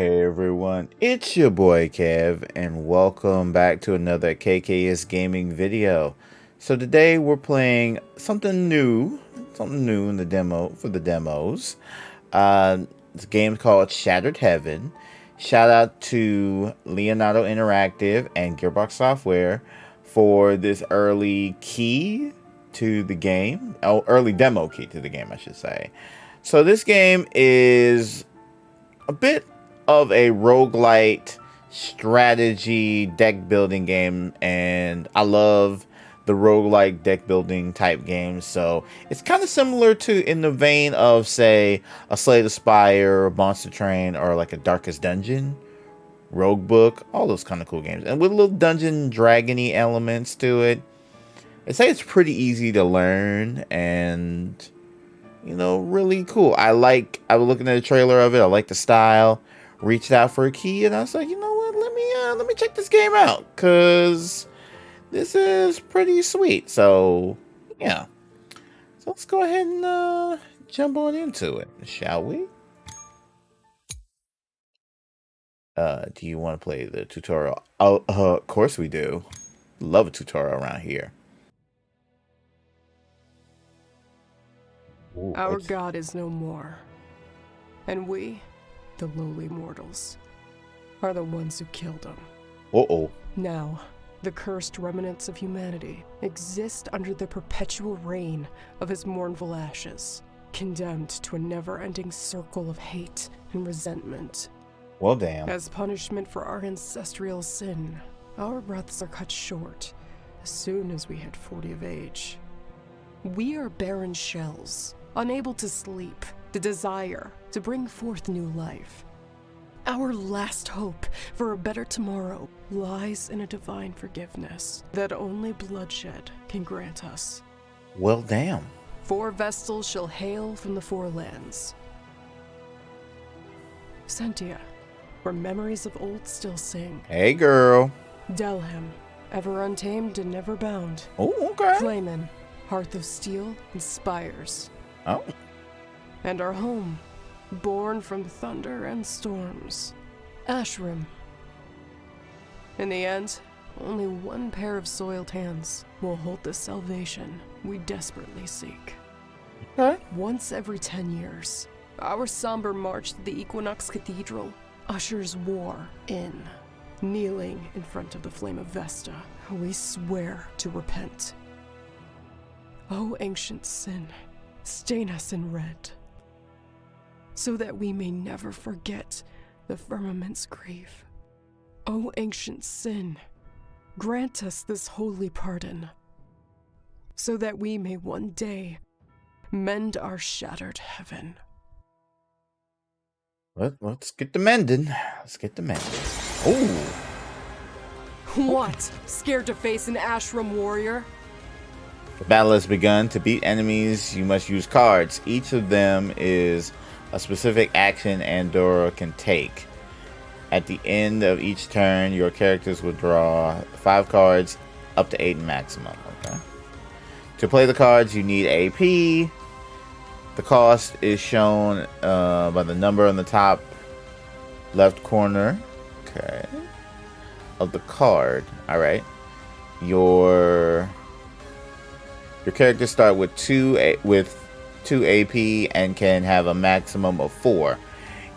Hey everyone, it's your boy Kev, and welcome back to another KKS Gaming video. So today we're playing something new in the demo for the demos. This game's called Shattered Heaven. Shout out to Leonardo Interactive and Gearbox Software for this early key to the game. Oh, early demo key to the game, I should say. So this game is a bit of a roguelite strategy deck building game, and I love the roguelike deck building type games. So it's kind of similar to, in the vein of, say, a Slay the Spire, Monster Train, or like a Darkest Dungeon, Rogue Book, all those kind of cool games, and with little dungeon dragony elements to it. I'd say it's pretty easy to learn and, you know, really cool. I was looking at the trailer of it. I like the style. Reached out for a key, and I was like, you know what? Let me check this game out, cause this is pretty sweet. So yeah, so let's go ahead and jump on into it, shall we? Do you want to play the tutorial? Oh, of course we do. Love a tutorial around here. Ooh, Our God is no more, and we, the lowly mortals, are the ones who killed him. Uh-oh. Now, the cursed remnants of humanity exist under the perpetual reign of his mournful ashes, condemned to a never-ending circle of hate and resentment. Well, damn. As punishment for our ancestral sin, our breaths are cut short as soon as we hit 40 of age. We are barren shells, unable to sleep, the desire to bring forth new life. Our last hope for a better tomorrow lies in a divine forgiveness that only bloodshed can grant us. Well, damn. 4 Vestals shall hail from the 4 lands. Sentia, where memories of old still sing. Hey, girl. Delhem, ever untamed and never bound. Oh, okay. Flamen, hearth of steel and spires. Oh. And our home, born from thunder and storms, Ashram. In the end, only one pair of soiled hands will hold the salvation we desperately seek. Okay. Once every 10 years, our somber march to the Equinox Cathedral ushers war in. Kneeling in front of the flame of Vesta, we swear to repent. O ancient sin, stain us in red, so that we may never forget the firmament's grief. O ancient sin, grant us this holy pardon, so that we may one day mend our shattered heaven. Let's get the mending. Let's get the mending. Oh. What? Scared to face an Ashram warrior? The battle has begun. To beat enemies, you must use cards. Each of them is a specific action Andorra can take. At the end of each turn, your characters will draw 5 cards, up to 8 maximum. Okay. To play the cards, you need AP. The cost is shown by the number on the top left corner, okay, of the card. All right. Your characters start with 2 AP and can have a maximum of 4.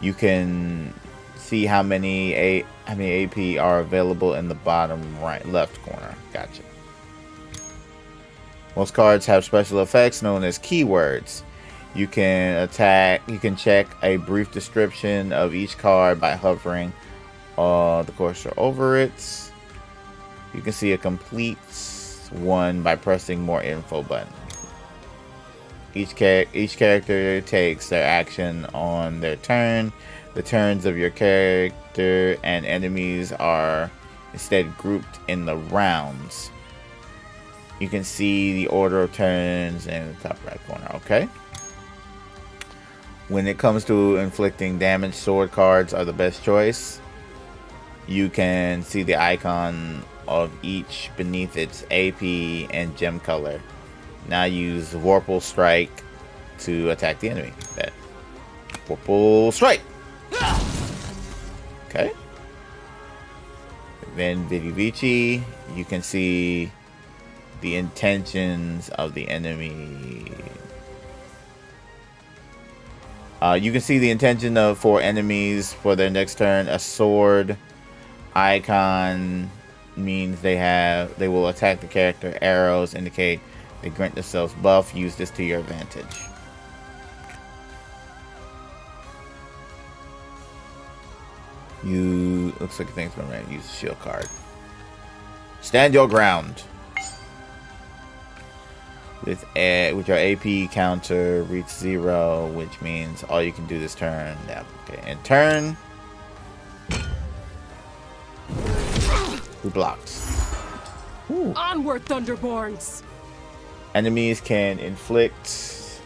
You can see how many AP are available in the bottom left corner. Gotcha. Most cards have special effects known as keywords. You can check a brief description of each card by hovering the cursor over it. You can see a complete one by pressing more info button. Each character takes their action on their turn. The turns of your character and enemies are instead grouped in the rounds. You can see the order of turns in the top right corner. Okay. When it comes to inflicting damage, sword cards are the best choice. You can see the icon of each beneath its AP and gem color. Now use Vorpal Strike to attack the enemy. Vorpal Strike! Okay. Then Vidi Vici, you can see the intentions of the enemy. You can see the intention for enemies for their next turn. A sword icon means they will attack the character. Arrows indicate they grant themselves buff. Use this to your advantage. Looks like things going to use a shield card. Stand your ground. With your AP counter reach 0, which means all you can do this turn. Yeah, okay. And turn. Who blocks? Ooh. Onward, Thunderborns! Enemies can inflict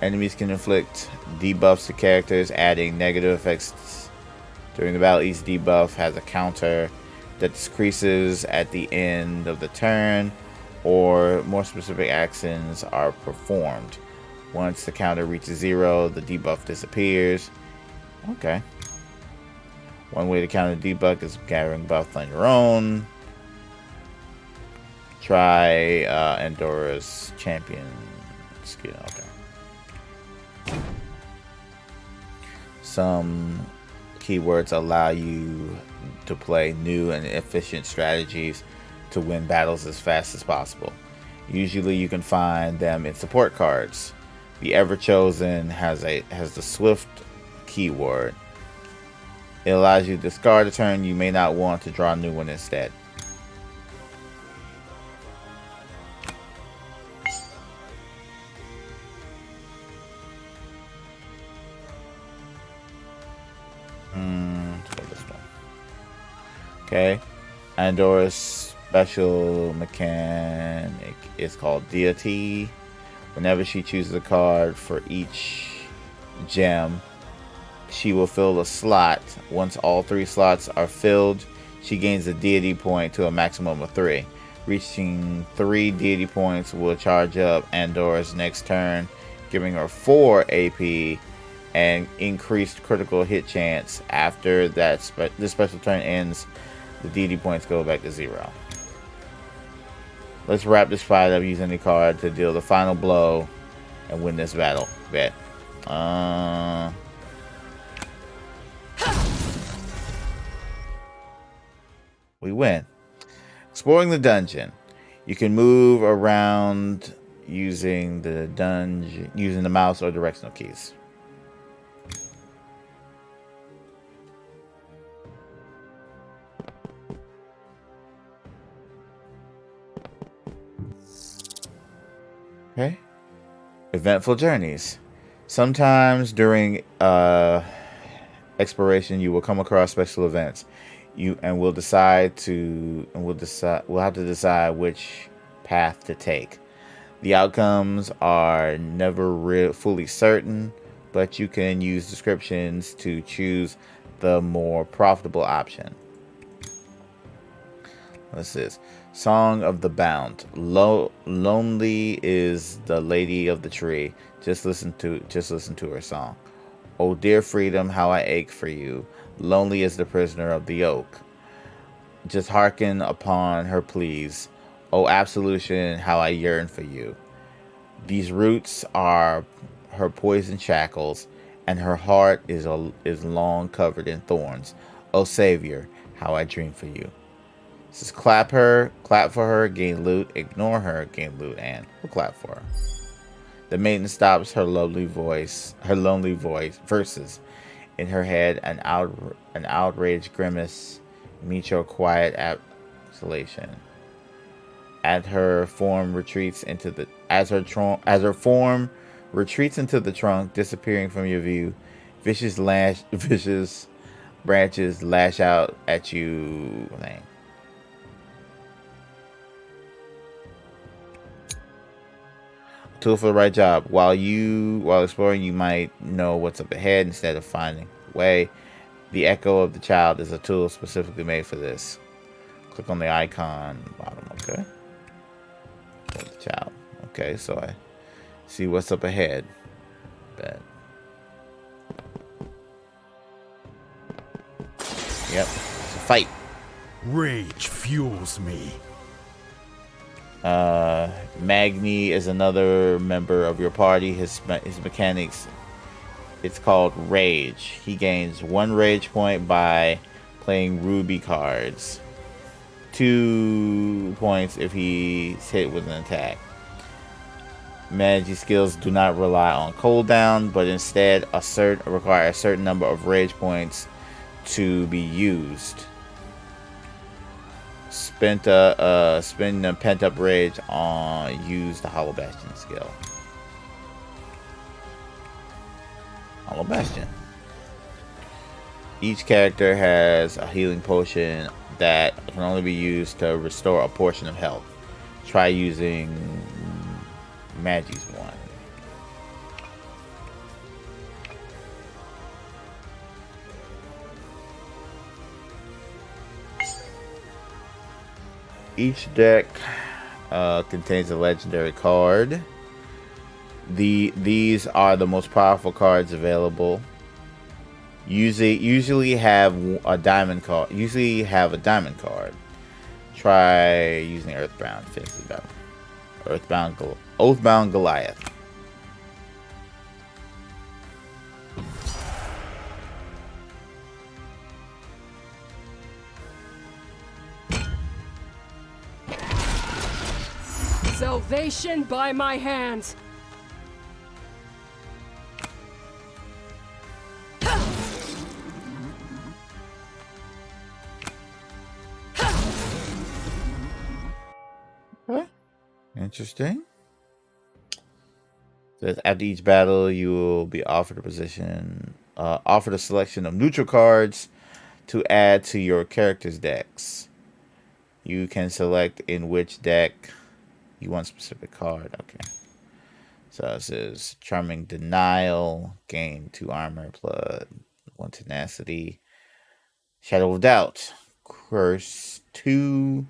debuffs to characters, adding negative effects during the battle. Each debuff has a counter that decreases at the end of the turn, or more specific actions are performed. Once the counter reaches 0, the debuff disappears. Okay. One way to counter debuff is gathering buff on your own. Try Andora's champion skill. Okay. Some keywords allow you to play new and efficient strategies to win battles as fast as possible. Usually you can find them in support cards. The Everchosen has the Swift keyword. It allows you to discard a turn you may not want to draw a new one instead. This one. Okay. Andora's special mechanic is called Deity. Whenever she chooses a card for each gem, she will fill a slot. Once all 3 slots are filled, she gains a deity point to a maximum of 3. Reaching 3 deity points will charge up Andora's next turn, giving her 4 AP and increased critical hit chance. After that, this special turn ends, the deity points go back to 0. Let's wrap this fight up using the card to deal the final blow and win this battle. Bet. We win. Exploring the dungeon. You can move around using the mouse or directional keys. Okay. Eventful journeys. Sometimes during exploration, you will come across special events. We'll have to decide which path to take. The outcomes are never fully certain, but you can use descriptions to choose the more profitable option. What's this? Song of the Bound. Lonely is the lady of the tree. Just listen to her song. Oh dear freedom, how I ache for you. Lonely is the prisoner of the oak. Just hearken upon her pleas. Oh absolution, how I yearn for you. These roots are her poison shackles, and her heart is long covered in thorns. Oh Savior, how I dream for you. This is clap for her, gain loot, ignore her, gain loot, and we'll clap for her. The maiden stops her lonely voice verses. In her head, an outraged grimace meets your quiet absolation. As her form retreats into the trunk, disappearing from your view, vicious branches lash out at you. Tool for the right job. While exploring, you might know what's up ahead instead of finding a way. The Echo of the Child is a tool specifically made for this. Click on the icon bottom. Okay. Of the child. Okay, so I see what's up ahead. Bet. Yep. It's a fight. Rage fuels me. Magni is another member of your party. His mechanics, it's called Rage. He gains 1 rage point by playing ruby cards. 2 points if he's hit with an attack. Magic skills do not rely on cooldown, but instead require a certain number of rage points to be used. Spend a pent-up rage on use the Hollow Bastion skill. Hollow Bastion. Each character has a healing potion that can only be used to restore a portion of health. Try using Magi's one. Each deck contains a legendary card. These are the most powerful cards available. Usually have a diamond card. Try using Earthbound. Finish the battle. Oathbound Goliath. Salvation by my hands. Huh? Interesting. Says after each battle, you will be offered a selection of neutral cards to add to your character's decks. You can select in which deck you want a specific card. Okay. So it says Charming Denial, gain 2 armor plus 1 tenacity. Shadow of Doubt, Curse 2.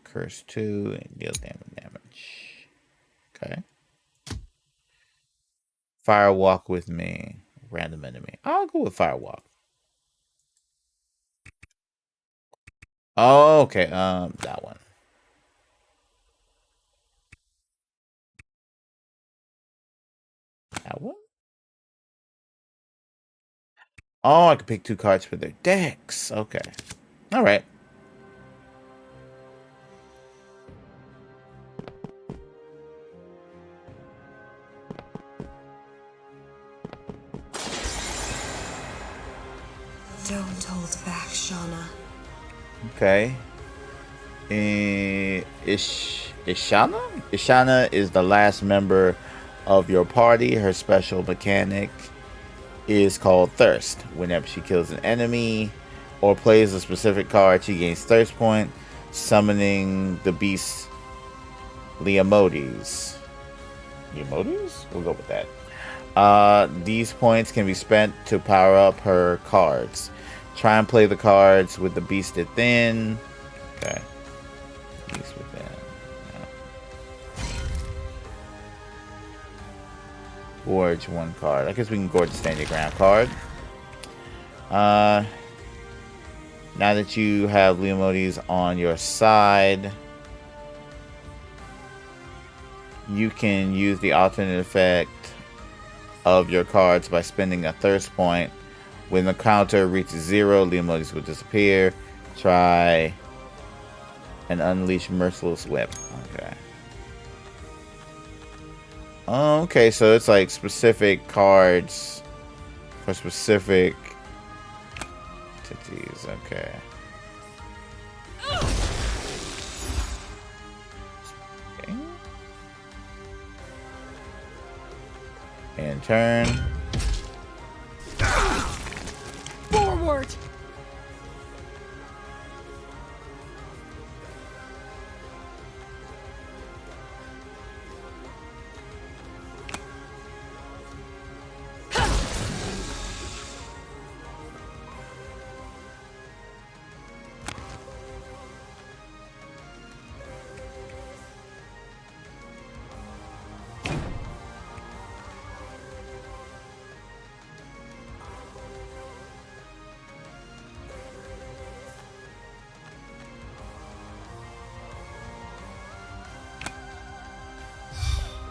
Curse 2 and deal damage. Okay. Firewalk with me. Random enemy. I'll go with Firewalk. Oh, okay. That one. That one? Oh, I can pick 2 cards for their decks. Okay. Alright. Don't hold back, Shauna. Okay. Ishana? Ishana is the last member of your party. Her special mechanic is called Thirst. Whenever she kills an enemy or plays a specific card, she gains Thirst point, summoning the beast Leomodes. Leomodes? We'll go with that. These points can be spent to power up her cards. Try and play the cards with the beast within. Okay. Beast within. Yeah. Gorge 1 card. I guess we can gorge the stand your ground card. Now that you have Leomodes on your side, you can use the alternate effect of your cards by spending a thirst point. When the counter reaches 0, Leomodes will disappear. Try and unleash Merciless Whip. Okay. Okay, so it's like specific cards for specific entities. Okay. Okay. And turn. Forward!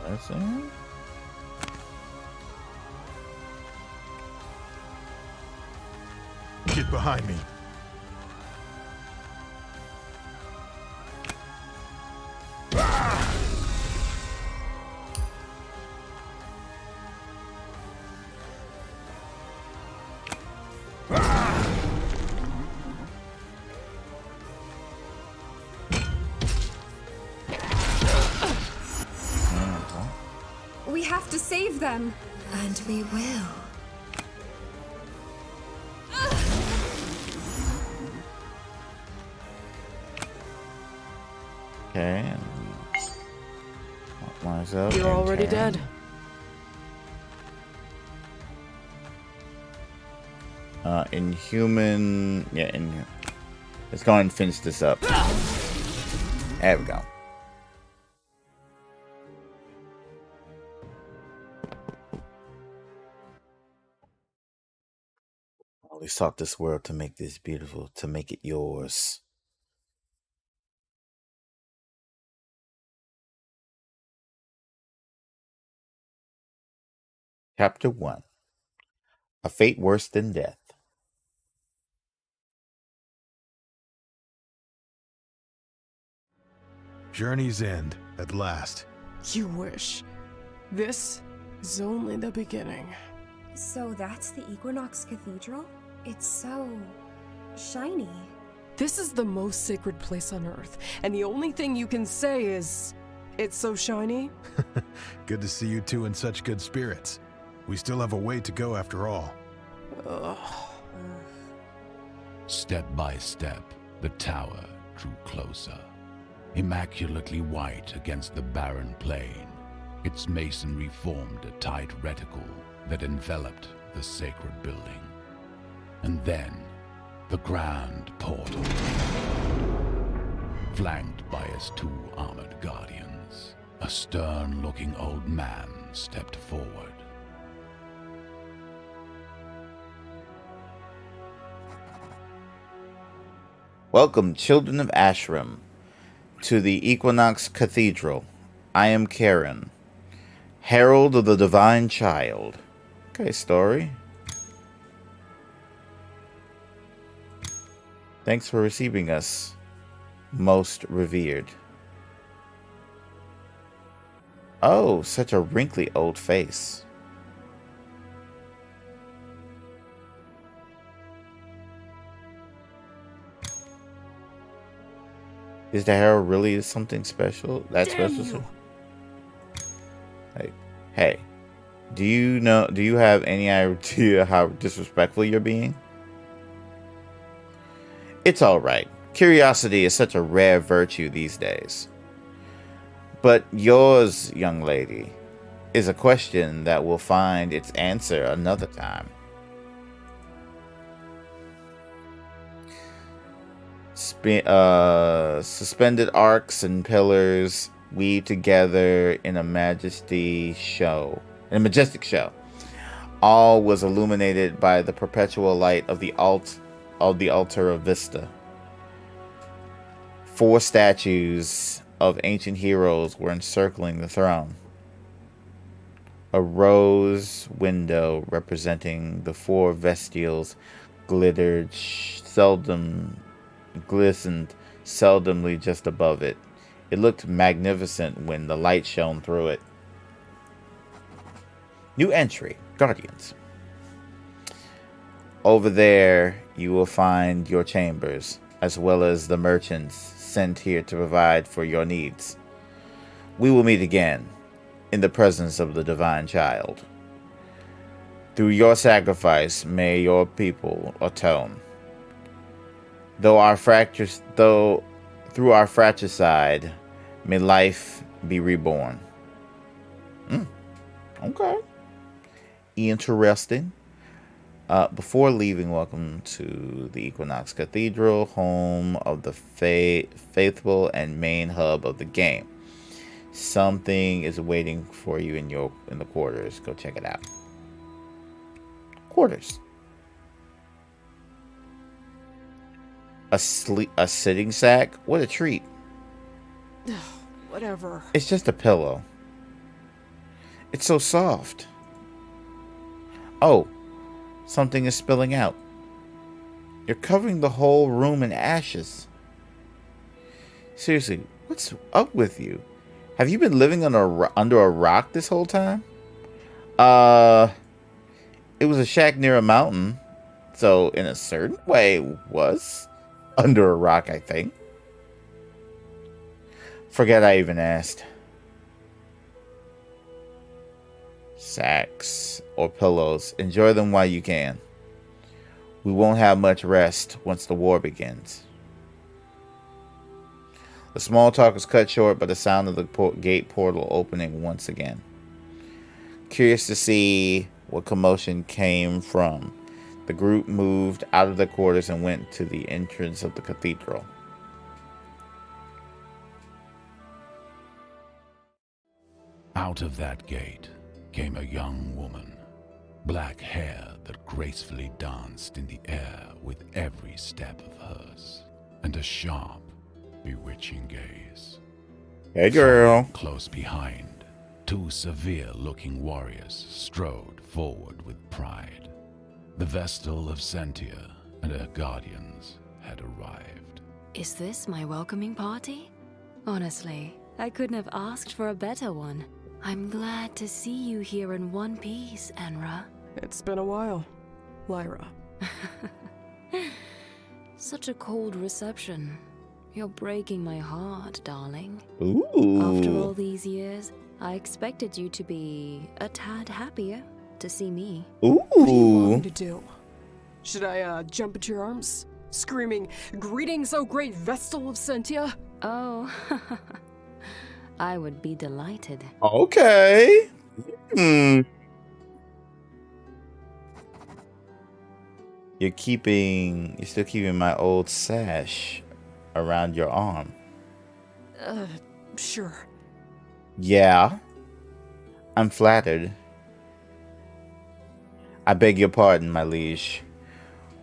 That's it. Get behind me. We have to save them. And we will. Okay. Lock myself. You're already dead. Inhuman. Yeah, let's go ahead and finish this up. There we go. We sought this world to make this beautiful, to make it yours. Chapter 1. A fate worse than death. Journey's end, at last. You wish. This is only the beginning. So that's the Equinox Cathedral? It's so shiny. This is the most sacred place on Earth, and the only thing you can say is, it's so shiny. Good to see you two in such good spirits. We still have a way to go after all. Ugh. Step by step, the tower drew closer. Immaculately white against the barren plain, its masonry formed a tight reticle that enveloped the sacred building. And then, the grand portal, flanked by his 2 armored guardians. A stern-looking old man stepped forward. Welcome, children of Ashram, to the Equinox Cathedral. I am Karen, Herald of the Divine Child. Okay, story. Thanks for receiving us, most revered. Oh, such a wrinkly old face. Is the Herald really something special? That's special? Like, hey, do you have any idea how disrespectful you're being? It's alright. Curiosity is such a rare virtue these days. But yours, young lady, is a question that will find its answer another time. Suspended arcs and pillars weave together in a majestic show. All was illuminated by the perpetual light of the altar of Vista. 4 statues of ancient heroes were encircling the throne. A rose window representing the 4 Vestials glistened seldomly just above it. It looked magnificent when the light shone through it. New entry, Guardians. Over there, you will find your chambers, as well as the merchants sent here to provide for your needs. We will meet again in the presence of the Divine Child. Through your sacrifice, may your people atone. Through our fratricide, may life be reborn. Okay. Interesting. Before leaving, welcome to the Equinox Cathedral, home of the faithful and main hub of the game. Something is waiting for you in the quarters. Go check it out. Quarters. A sitting sack? What a treat. Whatever. It's just a pillow. It's so soft. Oh, something is spilling out. You're covering the whole room in ashes. Seriously, what's up with you? Have you been living under a rock this whole time? It was a shack near a mountain, so in a certain way it was under a rock, I think. Forget I even asked. Sacks or pillows. Enjoy them while you can. We won't have much rest once the war begins. The small talk was cut short by the sound of the gate portal opening once again. Curious to see what commotion came from, the group moved out of the quarters and went to the entrance of the cathedral. Out of that gate came a young woman, black hair that gracefully danced in the air with every step of hers, and a sharp, bewitching gaze. Hey girl. Close behind, two severe-looking warriors strode forward with pride. The Vestal of Sentia and her guardians had arrived. Is this my welcoming party? Honestly, I couldn't have asked for a better one. I'm glad to see you here in one piece, Enra. It's been a while, Lyra. Such a cold reception. You're breaking my heart, darling. Ooh. After all these years, I expected you to be a tad happier to see me. Ooh. What do you want me to do? Should I, jump into your arms? Screaming, "Greetings, O great Vestal of Sentia"? Oh, I would be delighted. Okay. You're still keeping my old sash around your arm. Sure. Yeah. I'm flattered. I beg your pardon, my liege.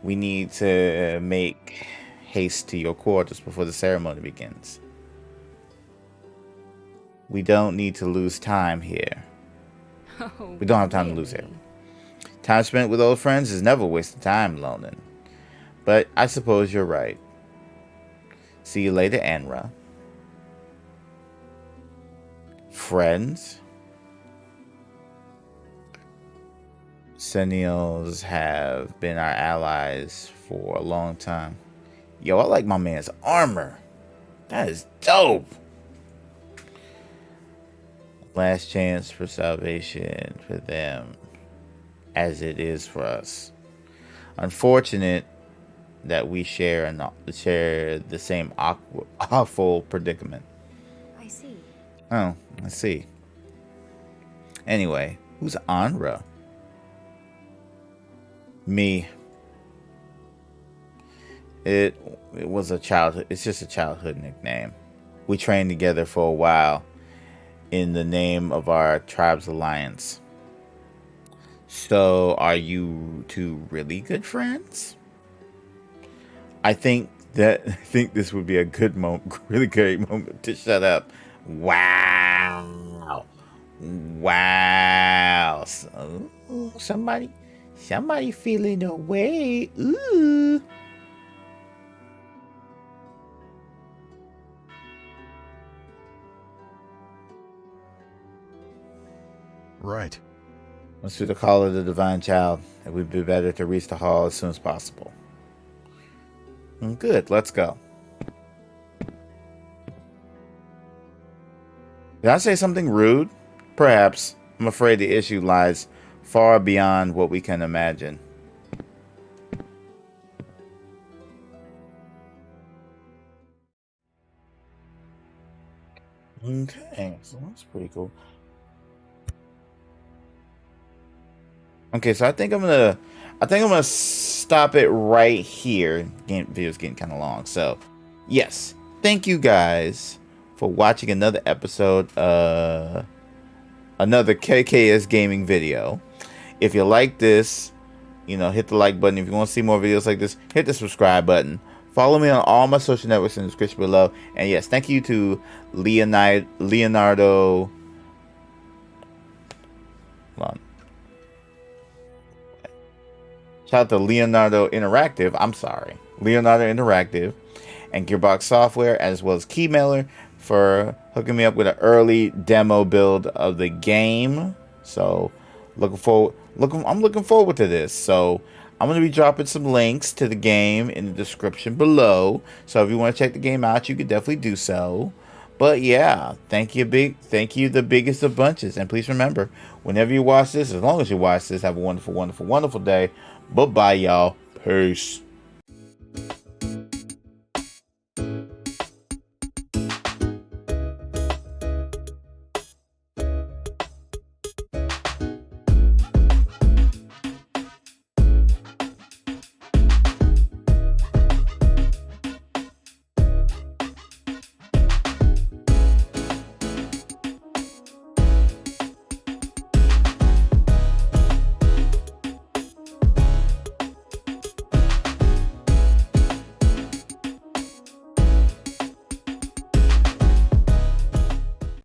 We need to make haste to your quarters before the ceremony begins. We don't need to lose time here. Oh, We don't have time to lose here. Time spent with old friends is never wasted time, Lonan. But I suppose you're right. See you later, Anra. Friends? Sentinels have been our allies for a long time. Yo, I like my man's armor. That is dope. Last chance for salvation for them, as it is for us. Unfortunate that we share the same awful predicament. I see. Oh, I see. Anyway, who's Anra? Me. It was a childhood. It's just a childhood nickname. We trained together for a while in the name of our tribe's alliance. So, are you two really good friends? I think this would be a good moment, really great moment to shut up. Wow. So, somebody feeling away. Ooh. Right. Once through the call of the divine child, it would be better to reach the hall as soon as possible. Good, let's go. Did I say something rude? Perhaps. I'm afraid the issue lies far beyond what we can imagine. Okay, so that's pretty cool. Okay, so I think I'm gonna stop it right here. Video's getting kind of long, so yes, thank you guys for watching another episode, another KKS gaming video. If you like this, hit the like button. If you want to see more videos like this, hit the subscribe button. Follow me on all my social networks in the description below. And yes, thank you to Leonardo Shout out to Leonardo Interactive. I'm sorry, Leonardo Interactive, and Gearbox Software, as well as Keymailer, for hooking me up with an early demo build of the game. So I'm looking forward to this. So I'm going to be dropping some links to the game in the description below. So if you want to check the game out, you can definitely do so. But yeah, thank you the biggest of bunches. And please remember, whenever you watch this, as long as you watch this, have a wonderful, wonderful, wonderful day. Bye-bye, y'all. Peace.